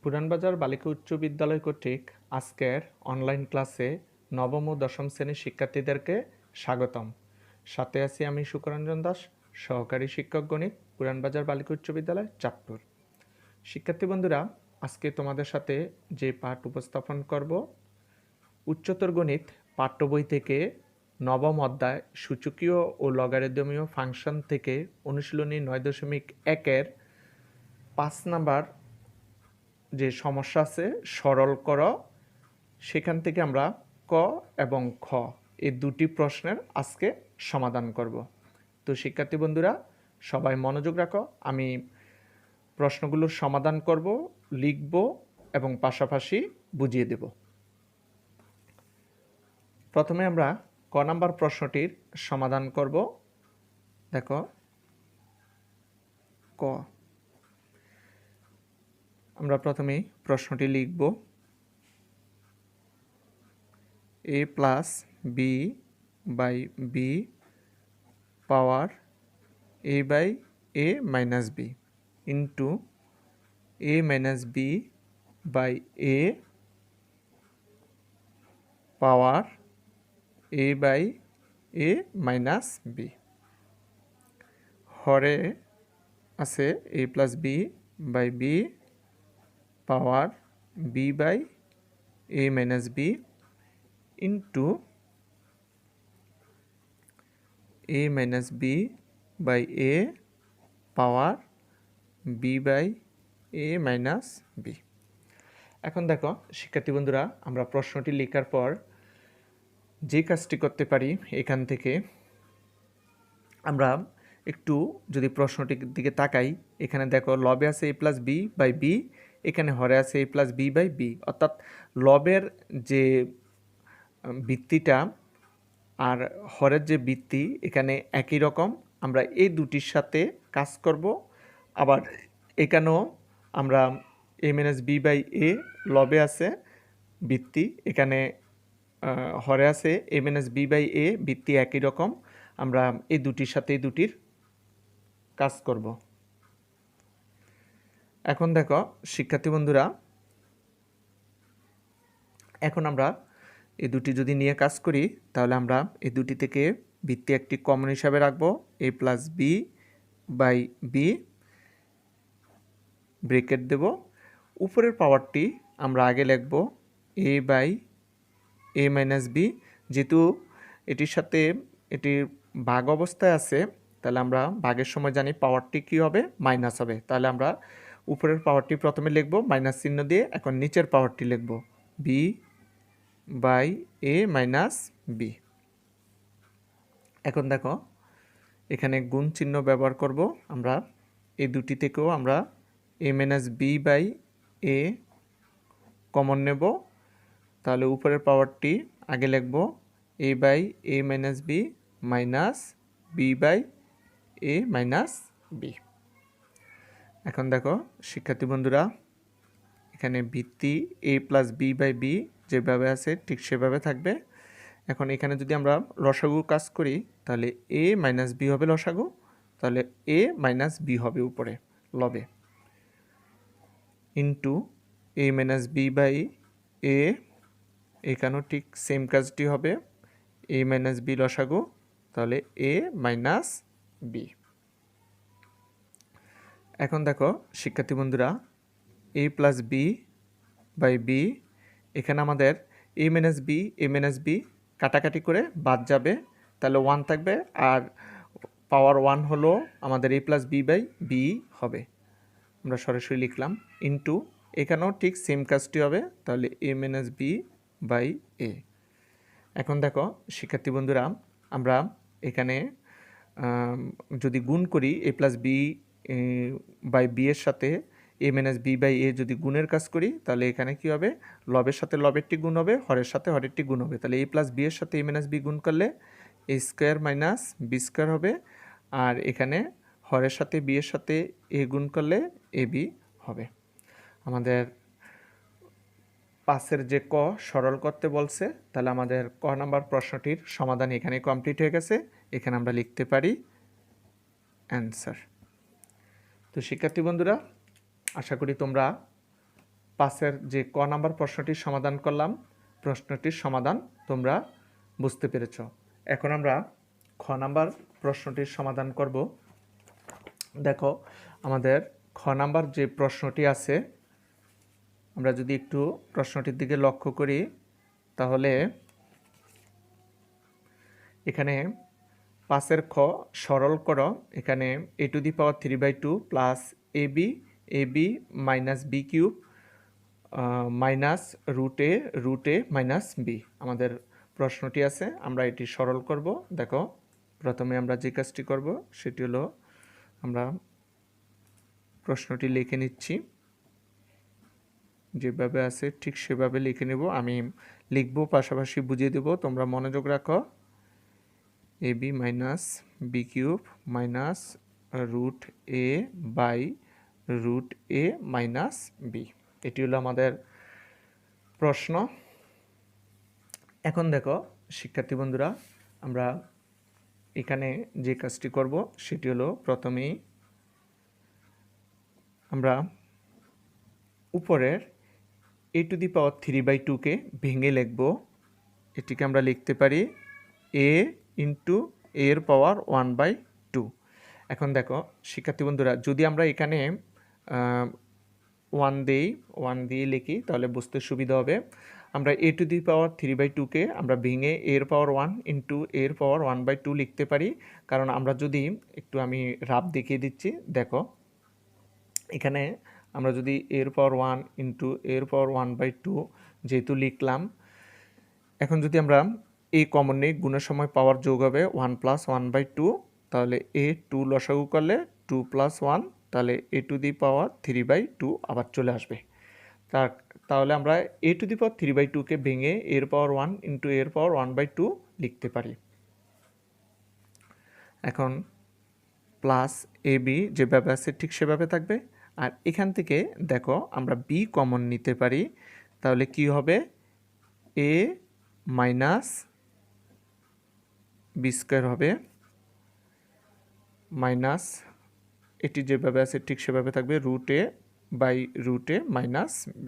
পুরানবাজার বালিকা উচ্চ বিদ্যালয় কর্তৃক আজকের অনলাইন ক্লাসে নবম ও দশম শ্রেণীর শিক্ষার্থীদেরকে স্বাগতম। সাথে আছি আমি সুকরঞ্জন দাস, সহকারী শিক্ষক গণিত, পুরানবাজার বালিকা উচ্চ বিদ্যালয় চাঁদপুর। শিক্ষার্থী বন্ধুরা, আজকে তোমাদের সাথে যে পাঠ উপস্থাপন করব, উচ্চতর গণিত পাঠ্য বই থেকে নবম অধ্যায় সূচকীয় ও লগারিদমীয় ফাংশন থেকে অনুশীলনী 9.1-এর 5 নাম্বার যে সমস্যা আছে সরল কর, সেখান থেকে আমরা ক এবং খ এই দুটি প্রশ্নের আজকে সমাধান করব। তো শিক্ষার্থী বন্ধুরা, সবাই মনোযোগ রাখো। আমি প্রশ্নগুলোর সমাধান করব, লিখব এবং পাশাপাশি বুঝিয়ে দেব। প্রথমে আমরা ক নাম্বার প্রশ্নটির সমাধান করব। দেখো, ক আমরা প্রথমে প্রশ্নটি লিখব। a plus B by b power a by a minus b into a minus b by a power a by a minus b. হরে আছে a plus B by b power b by a minus b into a minus b by a power b by a minus B. এখন দেখো শিক্ষার্থী বন্ধুরা, আমরা প্রশ্নটি লেখার পর যে কাজটি করতে পারি, এখান থেকে আমরা একটু যদি প্রশ্নটির দিকে তাকাই, এখানে দেখো লবে আছে a plus B by B, এখানে হরে আছে a plus B by B, অর্থাৎ লবের যে বৃত্তিটা আর হরের যে বৃত্তি এখানে একই রকম। আমরা এই দুটির সাথে কাজ করব। আবার এখানেও আমরা a মাইনাস বি বাই এ লবে আছে বৃত্তি, এখানে হরে আছে a মাইনাস বি বাই এ বৃত্তি একই রকম। আমরা এই দুটির সাথে এই দুটির কাজ করব। এখন দেখো শিক্ষার্থী বন্ধুরা, এখন আমরা এই দুটি যদি নিয়ে কাজ করি, তাহলে আমরা এই দুটি থেকে বৃত্তি একটি কমন হিসাবে রাখবো, a plus B by b, bracket দেব। উপরের পাওয়ারটি আমরা আগে লিখব a by a minus b. যেহেতু এটির সাথে এটির ভাগ অবস্থায় আছে, তাহলে আমরা ভাগের সময় জানি পাওয়ারটি কী হবে, মাইনাস হবে। তাহলে আমরা উপরের পাওয়ারটি প্রথমে লিখব মাইনাস চিহ্ন দিয়ে, এখন নিচের পাওয়ারটি লিখব B by A minus B. এখন দেখো এখানে গুণ চিহ্ন ব্যবহার করব। আমরা এই দুটি থেকেও আমরা a minus b by a common নেব। তাহলে উপরের পাওয়ারটি আগে লিখব a by A minus b minus b by A minus B. এখন দেখো শিক্ষার্থী বন্ধুরা, এখানে বৃত্তি a plus B by b যেভাবে আছে ঠিক সেভাবে থাকবে। এখন এখানে যদি আমরা লসাগু কাজ করি, তাহলে এ মাইনাস বি হবে লসাগু, তাহলে এ মাইনাস বি হবে উপরে লবে, into a minus b by a, এখানেও ঠিক সেম কাজটি হবে, এ মাইনাস বি লসাগু, তাহলে এ মাইনাস বি। এখন দেখো শিক্ষার্থী বন্ধুরা, এ প্লাস বি বাই বি, এখানে আমাদের এ মাইনাস বি কাটাকাটি করে বাদ যাবে, তাহলে 1 থাকবে, আর পাওয়ার 1 হলো আমাদের এ প্লাস বি বাই বি হবে। আমরা সরাসরি লিখলাম ইন্টু, এখানেও ঠিক সেম কাজটি হবে, তাহলে এ মাইনাস বি বাই এ। এখন দেখো শিক্ষার্থী বন্ধুরা, আমরা এখানে যদি গুণ করি এ প্লাস বি বাই বি এর সাথে এ মাইনাস বি বাই এ যদি গুণের কাজ করি, তাহলে এখানে কি হবে, লবের সাথে লবেরটি গুণ হবে, হরের সাথে হরেরটি গুণ হবে। তাহলে এ প্লাস বি এর সাথে এ মাইনাস বি গুণ করলে এ স্কোয়ার মাইনাস বি স্কোয়ার হবে, আর এখানে হরের সাথে বি এর সাথে এ গুণ করলে এ বি হবে। আমাদের পাশের যে ক সরল করতে বলছে, তাহলে আমাদের ক নাম্বার প্রশ্নটির সমাধান এখানে কমপ্লিট হয়ে গেছে। এখানে আমরা লিখতে পারি অ্যান্সার। তো শিক্ষার্থী বন্ধুরা, আশা করি তোমরা পাশের যে ক নাম্বার প্রশ্নটির সমাধান করলাম, প্রশ্নটির সমাধান তোমরা বুঝতে পেরেছ। এখন আমরা খ নাম্বার প্রশ্নটির সমাধান করব। দেখো আমাদের খ নাম্বার যে প্রশ্নটি আছে, আমরা যদি একটু প্রশ্নটির দিকে লক্ষ্য করি তাহলে এখানে 5 খ সরল করো। এখানে a⁴/2 plus ab minus b cube minus √a minus b আমাদের প্রশ্নটি আছে। আমরা এটি সরল করব। দেখো প্রথমে আমরা যে কাজটি করব সেটি হলো আমরা প্রশ্নটি লিখে নিচ্ছি, যেভাবে আছে ঠিক সেভাবে লিখে নেব। আমি লিখব, পাশাপাশি বুঝিয়ে দেব, তোমরা মনোযোগ রাখো। ab minus B cube minus √a/√a minus B, এটি হলো আমাদের প্রশ্ন। এখন দেখো শিক্ষার্থী বন্ধুরা, আমরা এখানে যে কাজটি করব সেটি হলো প্রথমেই আমরা উপরের a⁴/2 কে ভেঙে লিখব। এটিকে আমরা লিখতে পারি a ইন্টু এর পাওয়ার 1/2। এখন দেখো শিক্ষার্থী বন্ধুরা, যদি আমরা এখানে 1 দিয়ে লিখি তাহলে বুঝতে সুবিধা হবে। আমরা a⁴/2 কে আমরা ভেঙে এর পাওয়ার 1 ইন্টু এর পাওয়ার 1/2 লিখতে পারি। কারণ আমরা যদি একটু আমি রাফ দেখিয়ে দিচ্ছি, দেখো এখানে আমরা যদি এর পাওয়ার 1 ইন্টু এর পাওয়ার 1/2 যেহেতু লিখলাম, এখন যদি আমরা এই কমন নেই, গুণের সময় পাওয়ার যোগ হবে 1 + 1/2, তাহলে a2 লসাগু করলে 2 + 1, তাহলে a⁴/2 আবার চলে আসবে। তাহলে আমরা a⁴/2 কে ভেঙে এর পাওয়ার 1 ইন্টু এর পাওয়ার 1/2 লিখতে পারি। এখন প্লাস ab যেভাবে আছে ঠিক সেভাবে থাকবে। আর এখান থেকে দেখো আমরা b কমন নিতে পারি, তাহলে কি হবে a মাইনাস b² হবে মাইনাস, এটি যেভাবে আছে ঠিক সেভাবে থাকবে, √a/√a মাইনাস b।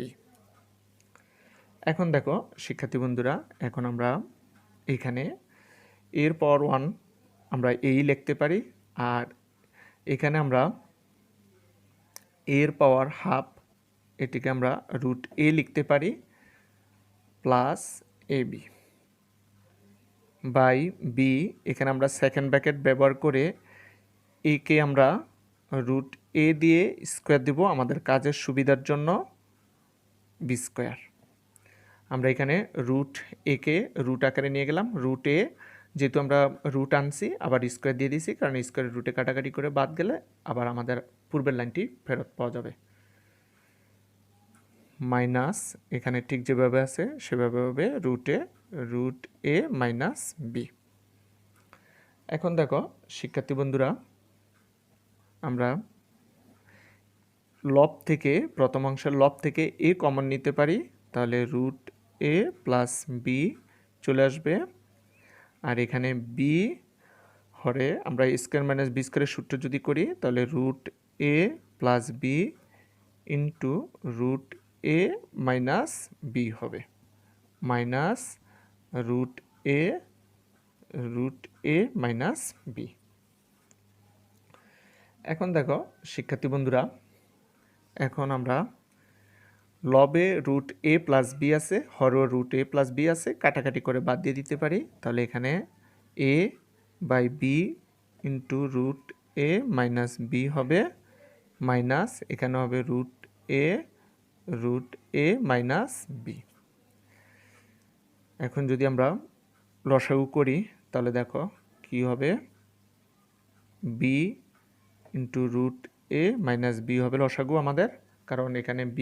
এখন দেখো শিক্ষার্থী বন্ধুরা, এখন আমরা এখানে এর পাওয়ার 1 আমরা এই লিখতে পারি, আর এখানে আমরা এর পাওয়ার হাফ এটিকে আমরা √a লিখতে পারি প্লাস ab বাই b। এখানে আমরা সেকেন্ড ব্র্যাকেট ব্যবহার করে a কে আমরা √a দিয়ে স্কোয়ার দেব আমাদের কাজের সুবিধার জন্য, b²। আমরা এখানে √a কে রুট আকারে নিয়ে গেলাম, √a যেহেতু আমরা রুট আনছি আবার স্কোয়ার দিয়ে দিয়েছি, কারণ স্কোয়ারের রুটে কাটাকাটি করে বাদ গেলে আবার আমাদের পূর্বের লাইনটি ফেরত পাওয়া যাবে। মাইনাস এখানে ঠিক যেভাবে আছে সেভাবে হবে √a মাইনাস b। এখন দেখো শিক্ষার্থী বন্ধুরা, আমরা লব থেকে প্রথম অংশের লব থেকে a কমন নিতে পারি, তাহলে √a প্লাস b চলে আসবে। আর এখানে b হরে আমরা স্কোয়ার মাইনাস b² সূত্র যদি করি তাহলে √a plus b into √a minus b হবে, মাইনাস √a মাইনাস b। এখন দেখো শিক্ষার্থী বন্ধুরা, এখন আমরা লবে √a প্লাস b আছে, হরও √a প্লাস b আছে, কাটাকাটি করে বাদ দিয়ে দিতে পারি। তাহলে এখানে a/b into √a minus b হবে, মাইনাস এখানে হবে √a মাইনাস b। এখন যদি আমরা লসাগু করি তাহলে দেখো কি হবে, b into √a minus b হবে লসাগু আমাদের, কারণ এখানে b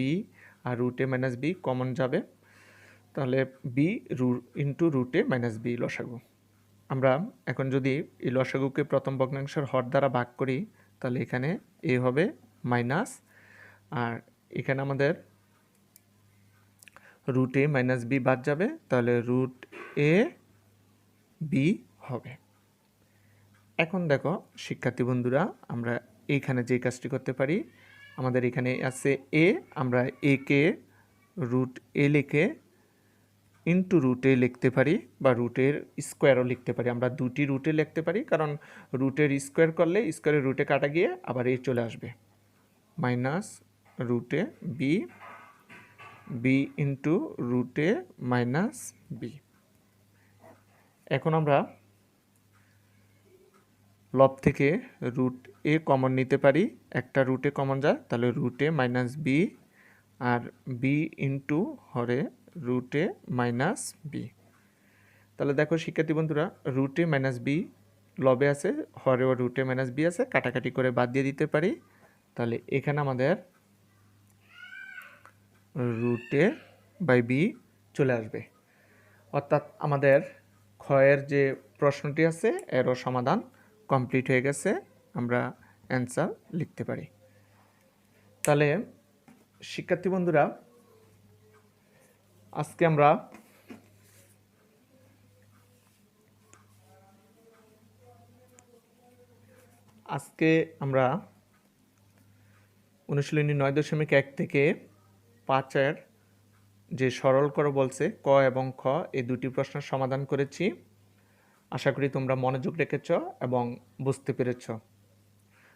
আর √a মাইনাস b কমন যাবে, তাহলে b into √a minus b লসাগু। আমরা এখন যদি এই লসাগুকে প্রথম ভগ্নাংশের হর দ্বারা ভাগ করি তাহলে এখানে a হবে মাইনাস, আর এখানে আমাদের √a মাইনাস b বাদ যাবে, তাহলে √a b হবে। এখন দেখো শিক্ষার্থী বন্ধুরা, আমরা এইখানে যে কাজটি করতে পারি, আমাদের এখানে আছে a, আমরা a কে রুট এ লিখে ইন্টু রুটে লিখতে পারি বা রুটের স্কোয়ারও লিখতে পারি। আমরা দুটি রুটে লিখতে পারি, কারণ রুটের স্কোয়ার করলে স্কোয়ারের রুটে কাটা গিয়ে আবার এ চলে আসবে। মাইনাস রুটে বি, বি ইন্টু রুটে মাইনাস বি। এখন আমরা লব থেকে রুট এ কমন নিতে পারি, একটা রুটে কমন যায়, তাহলে রুটে মাইনাস বি আর বি ইন্টু হরে রুটে মাইনাস বি। তাহলে দেখো শিক্ষার্থী বন্ধুরা, রুটে মাইনাস বি লবে আছে, হরেও রুটে মাইনাস বি আছে, কাটাকাটি করে বাদ দিয়ে দিতে পারি। তাহলে এখানে আমাদের রুটে বাই বি চলে আসবে। অর্থাৎ আমাদের ক্ষয়ের যে প্রশ্নটি আছে এরও সমাধান কমপ্লিট হয়ে গেছে, আমরা অ্যান্সার লিখতে পারি। তাহলে শিক্ষার্থী বন্ধুরা, আজকে আমরা অনুশীলনী 9.1 থেকে 5-এর যে সরল করো বলছে ক এবং খ, এই দুটি প্রশ্নের সমাধান করেছি। আশা করি তোমরা মনোযোগ রেখেছ এবং বুঝতে পেরেছ।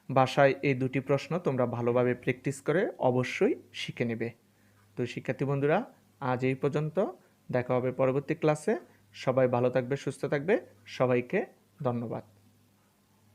বাসায় এই দুটি প্রশ্ন তোমরা ভালোভাবে প্র্যাকটিস করে অবশ্যই শিখে নেবে। তো শিক্ষার্থী বন্ধুরা, আজ এই পর্যন্ত, দেখা হবে পরবর্তী ক্লাসে। সবাই ভালো থাকবে, সুস্থ থাকবে, সবাইকে ধন্যবাদ।